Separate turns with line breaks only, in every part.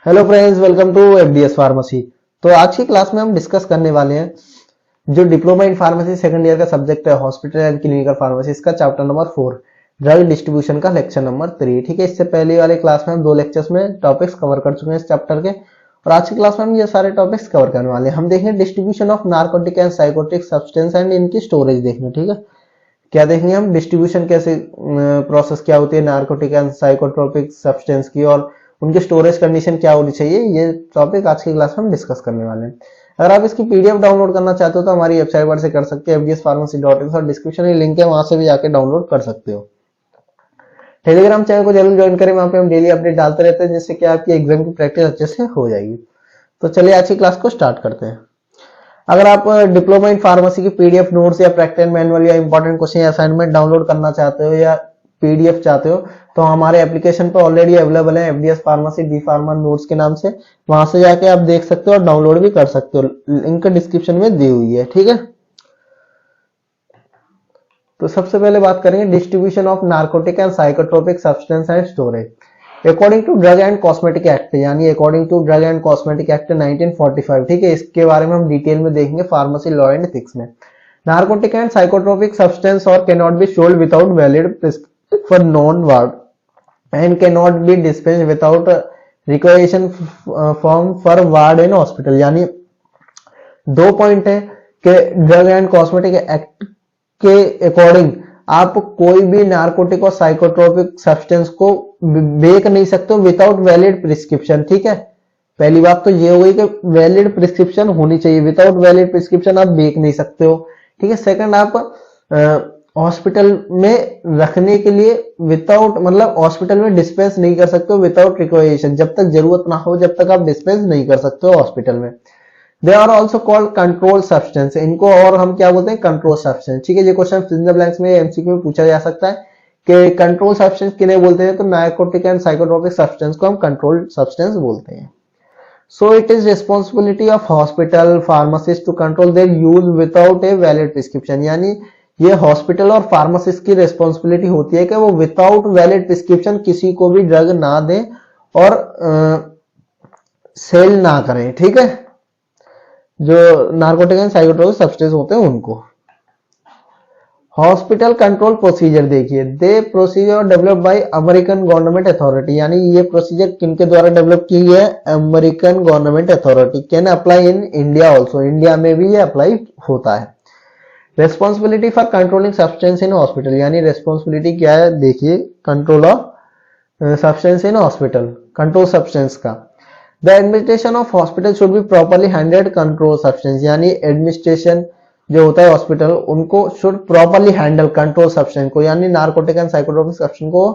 Hello friends, welcome to FDS pharmacy. तो आज की क्लास में हम डिस्कस करने वाले हैं जो diploma in pharmacy second year का सब्जेक्ट है हॉस्पिटल एंड क्लिनिकल फार्मेसी, इसका चैप्टर नंबर 4 ड्रग डिस्ट्रीब्यूशन का लेक्चर नंबर 3। ठीक है, इससे पहले वाले क्लास में हम 2 लेक्चर्स में टॉपिक्स कवर कर चुके हैं इस चैप्टर के, और आज की क्लास में हम ये सारे टॉपिक्स कवर करने वाले हैं। हम देखेंगे distribution of narcotic and psychotic substance and इनकी स्टोरेज देखना। ठीक है, क्या देखेंगे हम डिस्ट्रीब्यूशन कैसे प्रोसेस क्या होती है नार्कोटिक एंड साइकोट्रोपिक सब्सटेंस की, और उनकी स्टोरेज कंडीशन क्या होनी चाहिए। ये टॉपिक आज की क्लास में हम डिस्कस करने वाले हैं। अगर आप इसकी पीडीएफ डाउनलोड करना चाहते हो तो हमारी वेबसाइट पर से कर सकते हैं, fdspharmacy.in, और डिस्क्रिप्शन में लिंक है, वहां से भी जाके डाउनलोड कर सकते हो। टेलीग्राम चैनल को जरूर ज्वाइन करें, वहां पे हम डेली अपडेट डालते रहते हैं, जिससे कि आपकी एग्जाम की प्रैक्टिस अच्छे से हो जाएगी। तो चलिए आज की क्लास को स्टार्ट करते हैं। अगर आप डिप्लोमा इन फार्मेसी की पीडीएफ नोट्स या प्रैक्टिकल मैनुअल या इंपॉर्टेंट क्वेश्चन या असाइनमेंट डाउनलोड करना चाहते हो या पीडीएफ चाहते हो तो हमारे एप्लीकेशन पर ऑलरेडी अवेलेबल है FDS pharmacy D pharma notes के नाम से। वहां से जाके आप देख सकते हो और डाउनलोड भी कर सकते हो, लिंक डिस्क्रिप्शन में दी हुई है। ठीक है, तो सबसे पहले बात करेंगे distribution of narcotic and psychotropic substance and storage according to drug and cosmetic act, यानी according to drug and cosmetic act 1945। ठीक है, इसके बारे में हम डिटेल में देखेंगे फार्मेसी लॉ एंड एथिक्स में। नार्कोटिक एंड साइकोट्रोपिक सब्सटेंस और can not be sold without valid prescription for non ward and can not be dispensed without requisition form for ward in hospital. यानी दो point है कि drug and cosmetic act के according आप कोई भी narcotic और साइकोट्रोपिक सब्सटेंस को बेच नहीं सकते हो विदाउट वैलिड प्रिस्क्रिप्शन। ठीक है, पहली बात तो ये हो गई कि वैलिड प्रिस्क्रिप्शन होनी चाहिए, विदाउट वैलिड प्रिस्क्रिप्शन आप बेच नहीं सकते हो। ठीक है, सेकंड आप हॉस्पिटल में रखने के लिए विदाउट मतलब हॉस्पिटल में डिस्पेंस नहीं कर सकते हो विदाउट रिक्वेशन, जब तक जरूरत ना हो जब तक आप डिस्पेंस नहीं कर सकते हो हॉस्पिटल में। They are also called control substance, इनको और हम क्या बोलते हैं, कंट्रोल सब्सटेंस। ठीक है, ये question fill in the blanks में एमसीक्यू में पूछा जा सकता है कि कंट्रोल सब्सटेंस किन्हें बोलते हैं, तो नार्कोटिक एंड साइकोट्रोपिक सब्सटेंस को हम कंट्रोल सब्सटेंस बोलते हैं। So it is responsibility of hospital pharmacist to control their use without a valid prescription, यानी ये हॉस्पिटल और फार्मासिस्ट की रिस्पॉन्सिबिलिटी होती है कि वो विदाउट वैलिड प्रिस्क्रिप्शन किसी को भी ड्रग ना दें और सेल ना करें। ठीक है, जो नार्कोटिक एंड साइकोट्रोपिक सब्सटेंस होते हैं उनको। हॉस्पिटल कंट्रोल प्रोसीजर देखिए, the procedure develop by American government authority, यानी ये प्रोसीजर किनके द्वारा डेवलप की है, American government authority. Can apply in India also, India में भी ये अप्लाई होता है। Responsibility for controlling substance in hospital, यानी रेस्पॉन्सिबिलिटी क्या है देखिए, control of substance in hospital, control substance का। The administration of hospital should be properly handled control substance, यानी एडमिनिस्ट्रेशन जो होता है हॉस्पिटल उनको should properly handle control substance को, यानी नार्कोटिक एंड साइकोट्रोपिक सब्सटेंस को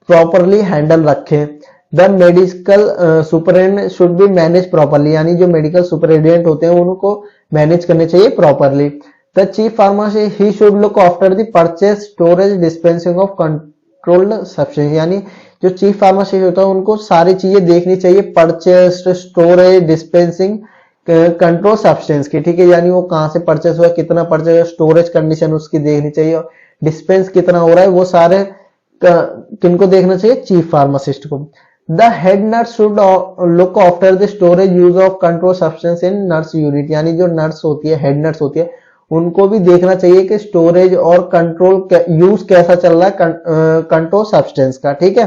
प्रॉपरली हैंडल रखें। The medical superintendent should be manage properly, यानी जो मेडिकल सुपरिटेंडेंट होते हैं उनको मैनेज करने चाहिए properly. The chief pharmacist he should look after the purchase storage dispensing of controlled substance, यानी जो चीफ फार्मासिस्ट होता है उनको सारी चीजें देखनी चाहिए, purchase storage dispensing control substance की। ठीक है, यानी वो कहां से परचेस हुआ, कितना परचेस, स्टोरेज कंडीशन उसकी देखनी चाहिए, और डिस्पेंस कितना हो रहा है, वो सारे किनको देखना चाहिए, चीफ फार्मासिस्ट को। The head nurse should look after the storage use of control substance in nurse unit, यानी जो नर्स होती है, हेड नर्स होती है, उनको भी देखना चाहिए कि स्टोरेज और कंट्रोल यूज कैसा चल रहा है कंट्रोल सब्सटेंस का। ठीक है,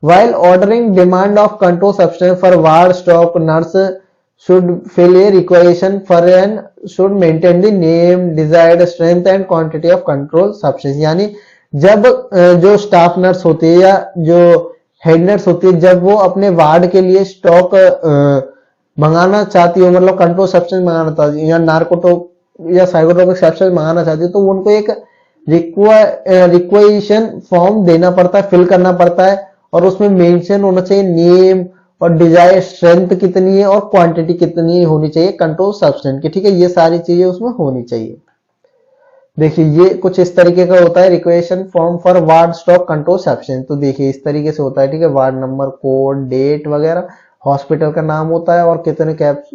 while ordering demand of control substance for ward stock, nurse should fill a requisition for and should maintain the name, desired strength and quantity of control substance, यानी जब जो स्टाफ नर्स होती है या जो हेड नर्स होती है, जब वो अपने वार्ड के लिए स्टॉक मंगाना चाहती हो, मतलब कंट्रोल सब्सटेंस मंगाना चाहती है या नार्कोटिक या साइकोट्रोपिक सब्सटेंस मंगाना चाहती है, तो उनको एक रिक्वेजिशन फॉर्म देना पड़ता है, फिल करना पड़ता है, और उसमें मेंशन होना चाहिए नेम और डिजायर स्ट्रेंथ कितनी है और क्वांटिटी कितनी होनी चाहिए कंट्रोल सब्सटेंस की। ठीक है, ये सारी चीजें उसमें होनी चाहिए। देखिए ये कुछ इस तरीके का होता है requisition form for ward stock control substance, तो देखिए इस तरीके से होता है। ठीक है, वार्ड नंबर, कोड, डेट वगैरह, हॉस्पिटल का नाम होता है और कितने कैप्स,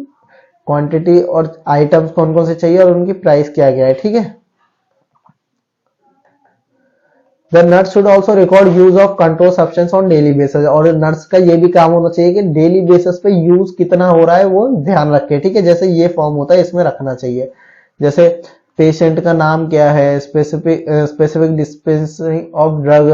क्वांटिटी और आइटम्स कौन कौन से चाहिए और उनकी प्राइस क्या क्या है। ठीक है, the nurse should also record use of control substance on daily basis, और नर्स का ये भी काम होना चाहिए कि डेली बेसिस पे यूज कितना हो रहा है वो ध्यान रखे, ठीक है। जैसे ये फॉर्म होता है इसमें रखना चाहिए, जैसे पेशेंट का नाम क्या है, specific dispensing of drug,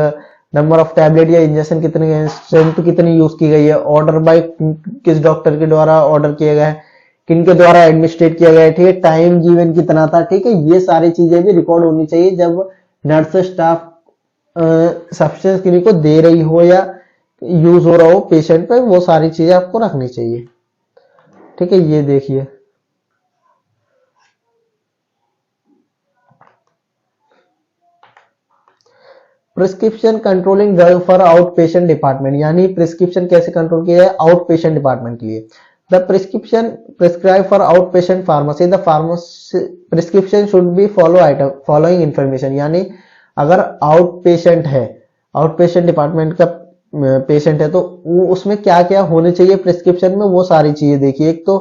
number of tablet या इंजेक्शन कितने हैं, स्ट्रेंथ कितनी यूज की गई है, ऑर्डर बाय किस डॉक्टर के द्वारा ऑर्डर किया गया है, किन के द्वारा एडमिनिस्ट्रेट किया गया है, ठीक है, टाइम गिवन कितना था, ठीक है। ये सारी चीजें भी रिकॉर्ड होनी चाहिए जब नर्स स्टाफ सब्सटेंस किसी को दे रही हो या यूज हो रहा हो पेशेंट पे, वो सारी चीजें आपको रखनी चाहिए, ठीक है। ये देखिए prescription controlling drug for out patient department, यानी प्रिस्क्रिप्शन कैसे कंट्रोल किया जाए आउट पेशेंट डिपार्टमेंट के लिए। The prescription prescribe for out patient pharmacy, the pharmacy prescription should be following information, यानी अगर आउट पेशेंट है, आउट पेशेंट डिपार्टमेंट का पेशेंट है, तो उसमें क्या क्या होने चाहिए प्रिस्क्रिप्शन में, वो सारी चीजें देखिए। एक तो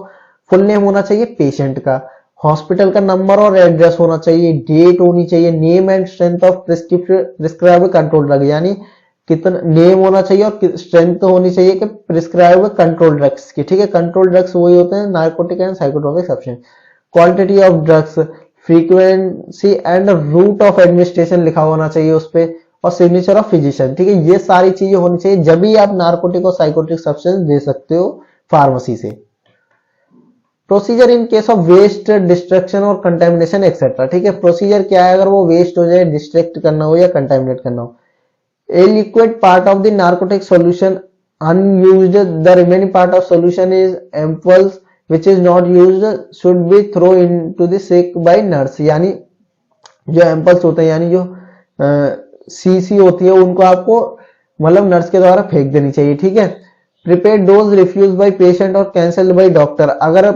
फुल नेम होना चाहिए पेशेंट का, हॉस्पिटल का नंबर और एड्रेस होना चाहिए, डेट होनी चाहिए, name and strength of prescribe control drug, यानी कितना नेम होना चाहिए और स्ट्रेंथ होनी चाहिए कि प्रिस्क्राइब कंट्रोल ड्रग्स की, ठीक है। कंट्रोल ड्रग्स वही होते हैं narcotic and psychotropic substance. Quantity of drugs, frequency and route of administration लिखा होना चाहिए उस पे, और सिग्नेचर ऑफ फिजिशियन, ठीक है। ये सारी चीजें होनी चाहिए, जब भी आप नार्कोटिक और साइकोट्रिक सब्सटेंस दे सकते हो फार्मेसी से। Procedure in case of waste destruction और कंटेमिनेशन एक्सेट्रा, ठीक है। प्रोसीजर क्या है अगर वो वेस्ट हो जाए, डिस्ट्रैक्ट करना हो या कंटेमिनेट करना हो। A liquid part of the narcotic solution unused, the remaining part of solution is ampoules which is not used should be thrown into the sick by nurse, यानी जो एम्पल्स होते हैं यानी जो सीसी होती है उनको आपको मतलब नर्स के द्वारा फेंक देनी चाहिए, ठीक है। Prepare dose refuse by patient और कैंसिल बाय डॉक्टर, अगर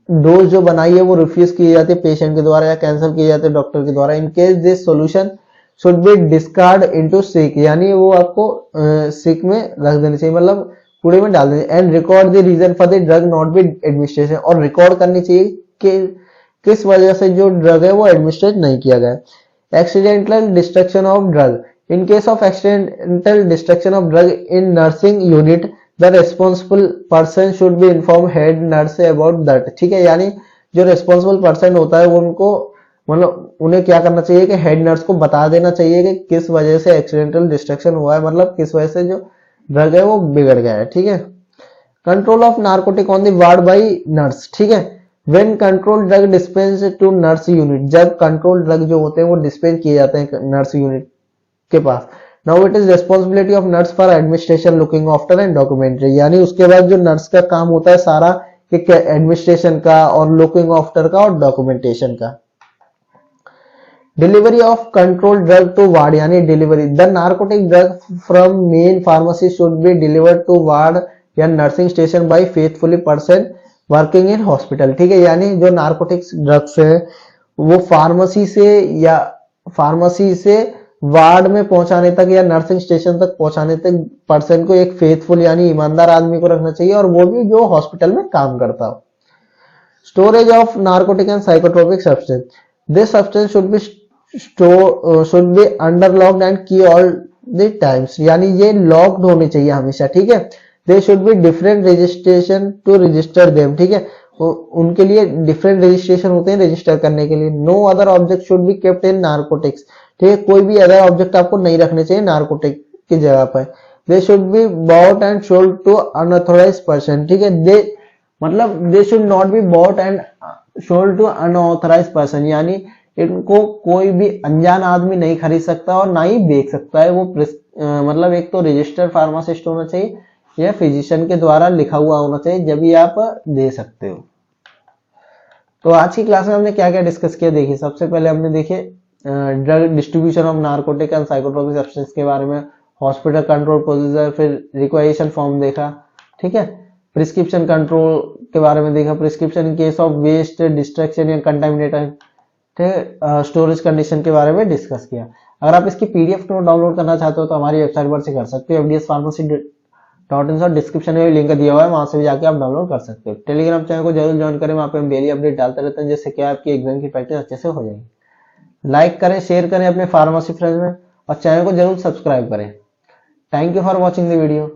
डोज जो बनाई है वो रिफ्यूज की जाती है पेशेंट के द्वारा या कैंसिल की जाती है डॉक्टर के द्वारा, in case this solution should be discard into sink, यानी वो आपको सिक में रख देनी चाहिए, मतलब कूड़े में डाल देनी। And record the reason for the drug not be administration, और रिकॉर्ड करनी चाहिए कि किस वजह से जो ड्रग है वो एडमिनिस्ट्रेट नहीं किया गया। Accidental destruction of drug, in case of accidental destruction of drug in nursing unit the responsible person should be inform head nurse about that, ठीक है। यानी जो रेस्पॉन्सिबल पर्सन होता है वो उनको मतलब उन्हें क्या करना चाहिए कि हेड नर्स को बता देना चाहिए कि किस वजह से एक्सीडेंटल डिस्ट्रक्शन हुआ है, मतलब किस वजह से जो ड्रग है वो बिगड़ गया है, ठीक है। Control of narcotic on the ward by nurse, ठीक है। When control drug dispense to nurse unit, जब कंट्रोल ड्रग जो होते हैं वो डिस्पेंस किए जाते हैं नर्स यूनिट के पास। Now it is responsibility of nurse for administration looking after and documentary, यानी उसके बाद जो नर्स का काम होता है सारा कि एडमिनिस्ट्रेशन का और लुकिंग आफ्टर का और डॉक्यूमेंटेशन का। Delivery of control drug to ward, यानी delivery the narcotic drug from main pharmacy should be delivered to ward या nursing station by faithfully person working in hospital, ठीक है। यानी जो नार्कोटिक्स ड्रग्स है वो फार्मेसी से वार्ड में पहुंचाने तक या नर्सिंग स्टेशन तक पहुंचाने तक पर्सन को एक फेथफुल यानी ईमानदार आदमी को रखना चाहिए, और वो भी जो हॉस्पिटल में काम करता हो। Storage of narcotic and psychotropic substance, this substance should be under locked and key all the times, यानी ये लॉक्ड होने चाहिए हमेशा, ठीक है। They should be different registration to register them, ठीक है। उनके लिए डिफरेंट रजिस्ट्रेशन होते हैं रजिस्टर करने के लिए। No other object should be kept in narcotics, ठीक है। कोई भी अदर ऑब्जेक्ट आपको नहीं रखने चाहिए नार्कोटिक की जगह पर। They should be bought and sold to unauthorised person, ठीक है। They should not be bought and sold to unauthorised person, यानी इनको कोई भी अनजान आदमी नहीं खरीद सकता और ना ही बेच सकता है। वो मतलब एक तो रजिस्टर्ड फार्मासिस्ट होना चाहिए या फिजिशियन के द्वारा लिखा हुआ होना चाहिए, जब भी आप दे सकते हो। तो आज की क्लास में हमने क्या क्या डिस्कस किया देखिए। सबसे पहले हमने देखे drug distribution of narcotic and psychotropic substance के बारे में, हॉस्पिटल कंट्रोल प्रोसीजर, फिर रिक्वायरेशन फॉर्म देखा, ठीक है। प्रिस्क्रिप्शन कंट्रोल के बारे में देखा, prescription in case of waste destruction या कंटामिनेशन, स्टोरेज कंडीशन के बारे में डिस्कस किया। अगर आप इसकी पीडीएफ नोट डाउनलोड करना चाहते हो तो हमारी वेबसाइट पर से कर सकते हो, fdspharmacy.in और डिस्क्रिप्शन में लिंक दिया हुआ है, वहां से भी जाके आप डाउनलोड कर सकते हो। टेलीग्राम चैनल को जरूर ज्वाइन करें, वहां पे हम डेली अपडेट डालते रहते हैं, जिससे क्या आपकी एग्जाम की प्रैक्टिस अच्छे से हो जाएगी। लाइक करें, शेयर करें अपने फार्मेसी फ्रेंड्स में, और चैनल को जरूर सब्सक्राइब करें। Thank you for watching the video.